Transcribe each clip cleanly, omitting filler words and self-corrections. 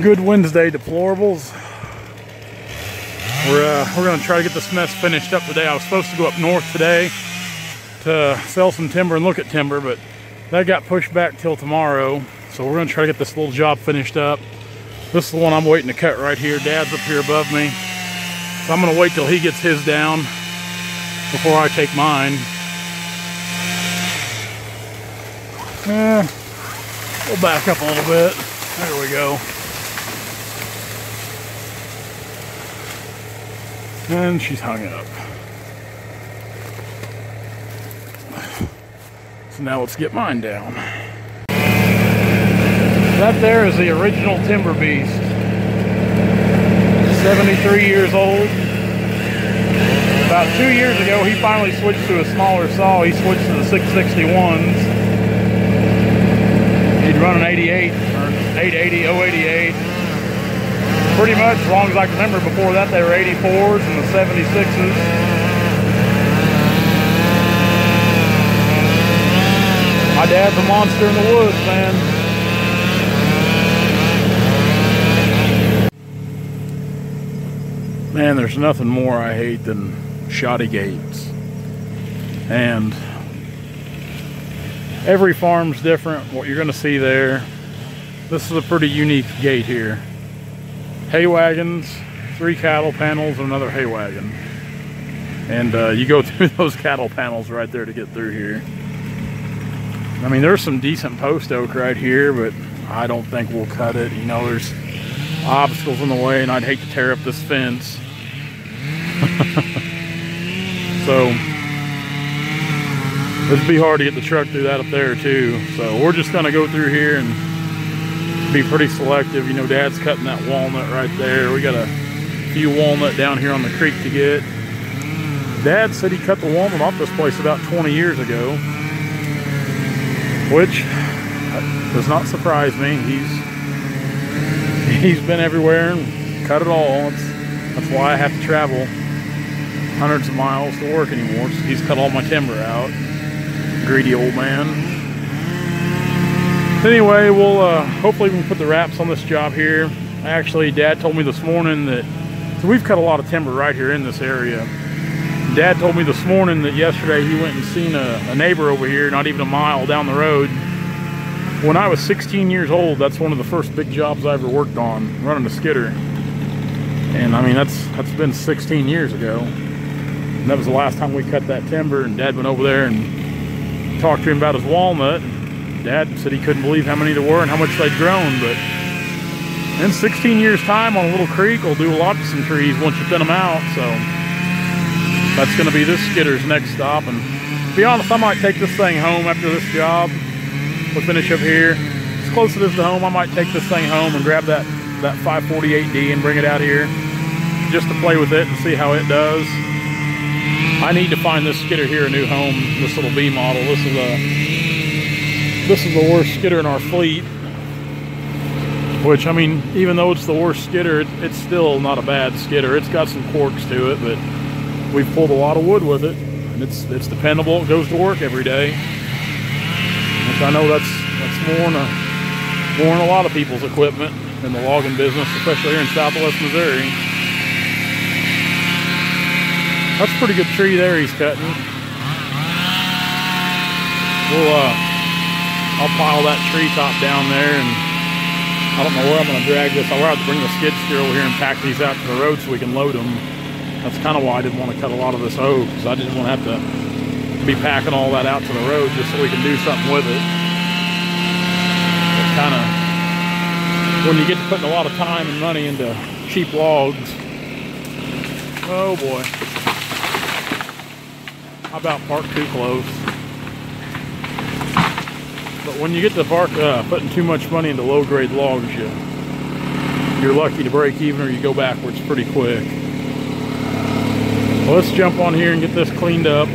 Good Wednesday deplorables. We're going to try to get this mess finished up today. I was supposed to go up north today to sell some timber and look at timber, but that got pushed back till tomorrow. So we're going to try to get this little job finished up. This is the one I'm waiting to cut right here. Dad's up here above me. So I'm going to wait till he gets his down before I take mine. We'll back up a little bit. There we go. And she's hung up. So now let's get mine down. That there is the original timber beast. 73 years old. About 2 years ago, he finally switched to a smaller saw. He switched to the 661s. He'd run an 88 or 880, 088. Pretty much, as long as I can remember. Before that, they were 84s and the 76s. My dad's a monster in the woods, man. Man, there's nothing more I hate than shoddy gates. And every farm's different. What you're going to see there. This is a pretty unique gate here. Hay wagons, 3 cattle panels, and another hay wagon. And you go through those cattle panels right there to get through here. I mean, there's some decent post oak right here, but I don't think we'll cut it. You know, there's obstacles in the way, and I'd hate to tear up this fence. So it'd be hard to get the truck through that up there too. So we're just gonna go through here and be pretty selective. You know, Dad's cutting that walnut right there. We got a few walnut down here on the creek to get. Dad said he cut the walnut off this place about 20 years ago, which does not surprise me. He's been everywhere and cut it all. That's why I have to travel hundreds of miles to work anymore. So he's cut all my timber out. Greedy old man. Anyway, we'll hopefully we can put the wraps on this job here. Actually, Dad told me this morning that, so we've cut a lot of timber right here in this area. Dad told me this morning that yesterday he went and seen a neighbor over here, not even a mile down the road. When I was 16 years old, that's one of the first big jobs I ever worked on, running a skidder. And I mean, that's been 16 years ago. And that was the last time we cut that timber, and Dad went over there and talked to him about his walnut. Dad said he couldn't believe how many there were and how much they'd grown, but in 16 years time on a little creek will do a lot to some trees once you thin them out. So that's going to be this skidder's next stop. And to be honest, I might take this thing home after this job. We'll finish up here. As close as it is to home, I might take this thing home and grab that 548D and bring it out here just to play with it and see how it does. I need to find this skidder here a new home, this little B model. This is the worst skidder in our fleet, which, I mean, even though it's the worst skidder, it's still not a bad skidder. It's got some quirks to it, but we've pulled a lot of wood with it, and it's dependable. It goes to work every day, which I know that's more than a lot of people's equipment in the logging business, especially here in Southwest Missouri. That's a pretty good tree there he's cutting. I'll pile that tree top down there, and I don't know where I'm going to drag this. I'll have to bring the skid steer over here and pack these out to the road so we can load them. That's kind of why I didn't want to cut a lot of this oak, because I didn't want to have to be packing all that out to the road just so we can do something with it. It's kind of, when you get to putting a lot of time and money into cheap logs. Oh boy. How about park too close? But when you get to park putting too much money into low grade logs, you're lucky to break even, or you go backwards pretty quick. Well, let's jump on here and get this cleaned up.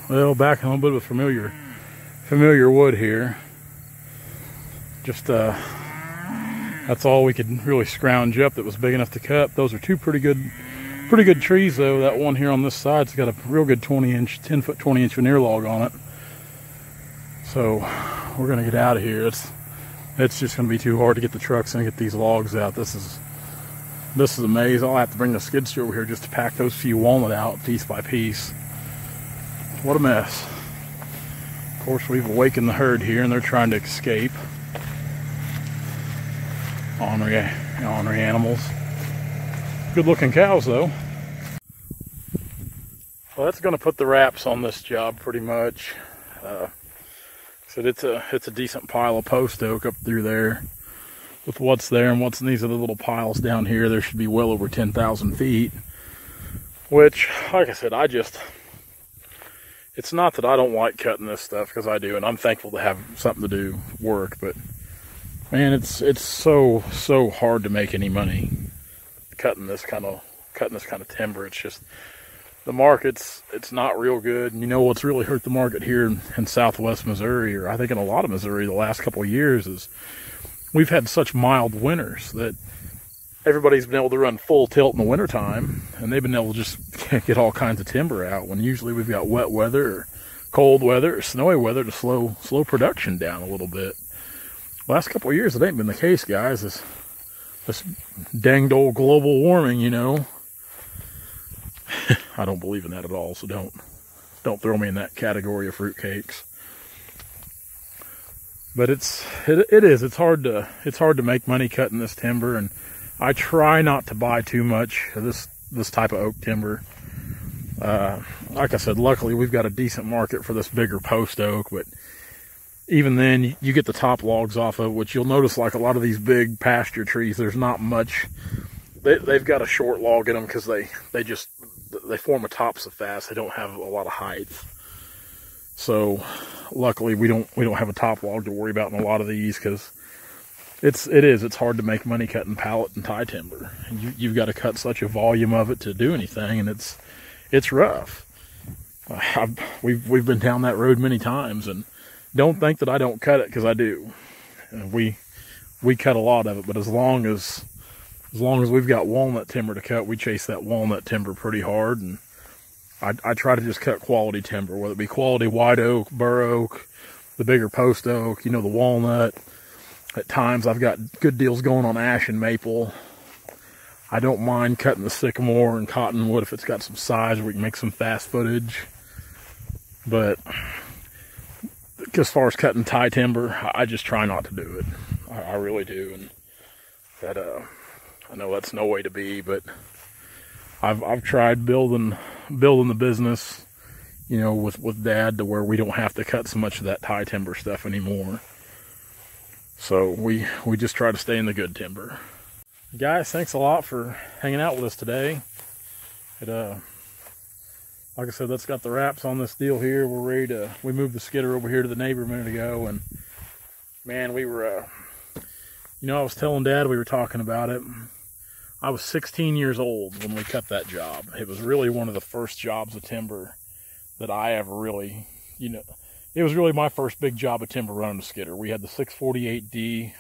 Well, back in a little bit of familiar wood here. Just that's all we could really scrounge up that was big enough to cut. Those are two pretty good trees though. That one here on this side's got a real good 10 foot 20 inch veneer log on it. So we're gonna get out of here. It's just going to be too hard to get the trucks and get these logs out. This is amazing. I'll have to bring the skid steer over here just to pack those few walnut out piece by piece. What a mess. Of course, we've awakened the herd here and they're trying to escape. Ornery animals. Good looking cows though. Well, that's going to put the wraps on this job pretty much. So it's a decent pile of post oak up through there. With what's there and what's in these other little piles down here, there should be well over 10,000 feet. Which, like I said, it's not that I don't like cutting this stuff, because I do, and I'm thankful to have something to do, work, but man, it's so hard to make any money cutting this kind of timber. It's just, the market's not real good. And you know what's really hurt the market here in southwest Missouri, or I think in a lot of Missouri the last couple of years, is we've had such mild winters that everybody's been able to run full tilt in the wintertime, and they've been able to just get all kinds of timber out, when usually we've got wet weather or cold weather or snowy weather to slow production down a little bit. Last couple of years it ain't been the case, guys. This danged old global warming, you know. I don't believe in that at all, so don't throw me in that category of fruitcakes. But it's hard to make money cutting this timber, and I try not to buy too much of this type of oak timber. Like I said, luckily we've got a decent market for this bigger post oak, but even then you get the top logs off of it, which you'll notice, like a lot of these big pasture trees, there's not much. They've got a short log in them because they form a top so fast they don't have a lot of height. So luckily we don't have a top log to worry about in a lot of these, because it's hard to make money cutting pallet and tie timber. You've got to cut such a volume of it to do anything, and it's rough. We've been down that road many times, and don't think that I don't cut it, because I do. We cut a lot of it, but as long as we've got walnut timber to cut, we chase that walnut timber pretty hard. And I try to just cut quality timber, whether it be quality white oak, bur oak, the bigger post oak, you know, the walnut. At times I've got good deals going on ash and maple. I don't mind cutting the sycamore and cottonwood if it's got some size where we can make some fast footage. But as far as cutting tie timber, I just try not to do it. I really do. And that I know that's no way to be, but I've tried building the business, you know, with Dad, to where we don't have to cut so much of that tie timber stuff anymore. So we just try to stay in the good timber. Guys, thanks a lot for hanging out with us today. Like I said, that's got the wraps on this deal here. We're ready to, we moved the skidder over here to the neighbor a minute ago, and man, we were, you know, I was telling Dad, we were talking about it. I was 16 years old when we cut that job. It was really one of the first jobs of timber that I ever really, you know, it was really my first big job of timber running a skidder. We had the 648D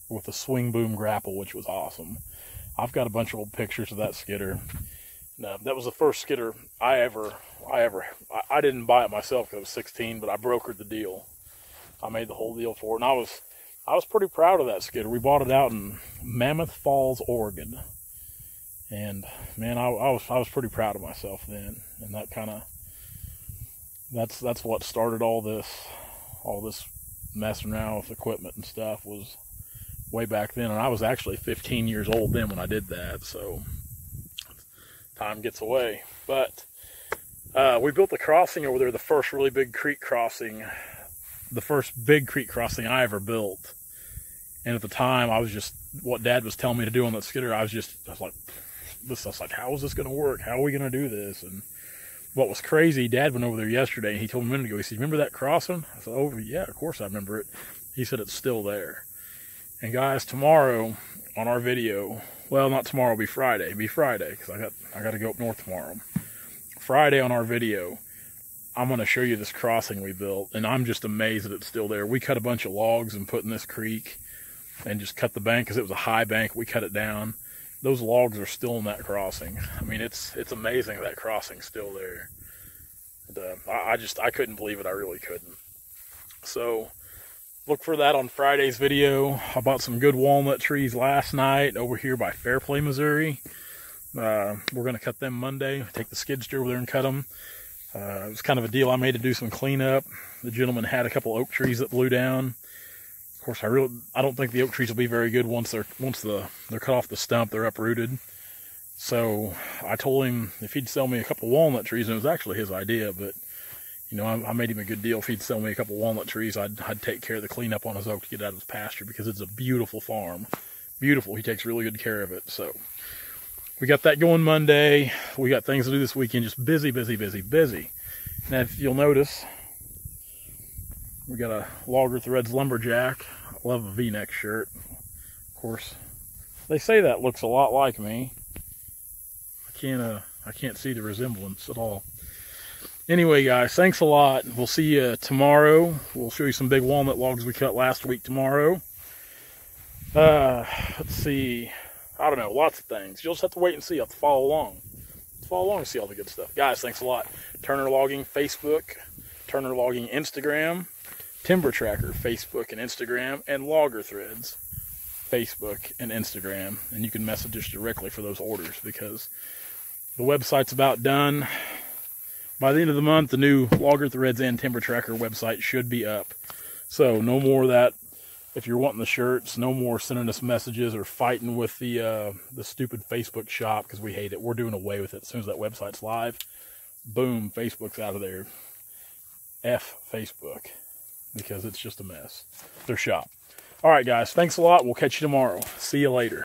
with a swing boom grapple, which was awesome. I've got a bunch of old pictures of that skidder. No, that was the first skidder I didn't buy it myself because I was 16, but I brokered the deal. I made the whole deal for it, and I was pretty proud of that skidder. We bought it out in Mammoth Falls, Oregon, and man, I was pretty proud of myself then. And that kind of that's what started all this messing around with equipment and stuff, was way back then. And I was actually 15 years old then when I did that, so time gets away. But we built the crossing over there, the first really big creek crossing, the first big creek crossing I ever built. And at the time, I was just, what Dad was telling me to do on that skidder, I was like, how is this going to work? How are we going to do this? And what was crazy, Dad went over there yesterday, and he told me a minute ago, he said, remember that crossing? I said, oh yeah, of course I remember it. He said, it's still there. And guys, tomorrow on our video, well, not tomorrow, it'll be Friday. It'll be Friday, because I got to go up north tomorrow. Friday on our video, I'm going to show you this crossing we built, and I'm just amazed that it's still there. We cut a bunch of logs and put in this creek and just cut the bank, because it was a high bank. We cut it down. Those logs are still in that crossing. I mean, it's amazing that crossing's still there. And, I couldn't believe it. I really couldn't. So look for that on Friday's video. I bought some good walnut trees last night over here by Fairplay, Missouri. We're going to cut them Monday. Take the skid steer over there and cut them. It was kind of a deal I made to do some cleanup. The gentleman had a couple oak trees that blew down. Of course, I don't think the oak trees will be very good once they're cut off the stump. They're uprooted. So I told him if he'd sell me a couple walnut trees, and it was actually his idea, but you know, I made him a good deal. If he'd sell me a couple walnut trees, I'd take care of the cleanup on his oak to get out of his pasture, because it's a beautiful farm. Beautiful. He takes really good care of it. So we got that going Monday. We got things to do this weekend. Just busy, busy, busy, busy. Now, if you'll notice, we got a Logger Threads Lumberjack. I love a V-neck shirt. Of course, they say that looks a lot like me. I can't see the resemblance at all. Anyway, guys, thanks a lot. We'll see you tomorrow. We'll show you some big walnut logs we cut last week tomorrow. Let's see. I don't know, lots of things. You'll just have to wait and see. You have to follow along. Follow along and see all the good stuff. Guys, thanks a lot. Turner Logging Facebook, Turner Logging Instagram, Timber Tracker Facebook and Instagram, and Logger Threads Facebook and Instagram. And you can message us directly for those orders, because the website's about done. By the end of the month, the new Logger Threads and Timber Tracker website should be up. So no more of that. If you're wanting the shirts, no more sending us messages or fighting with the stupid Facebook shop, because we hate it. We're doing away with it as soon as that website's live. Boom, Facebook's out of there. F Facebook, because it's just a mess. Their shop. All right, guys, thanks a lot. We'll catch you tomorrow. See you later.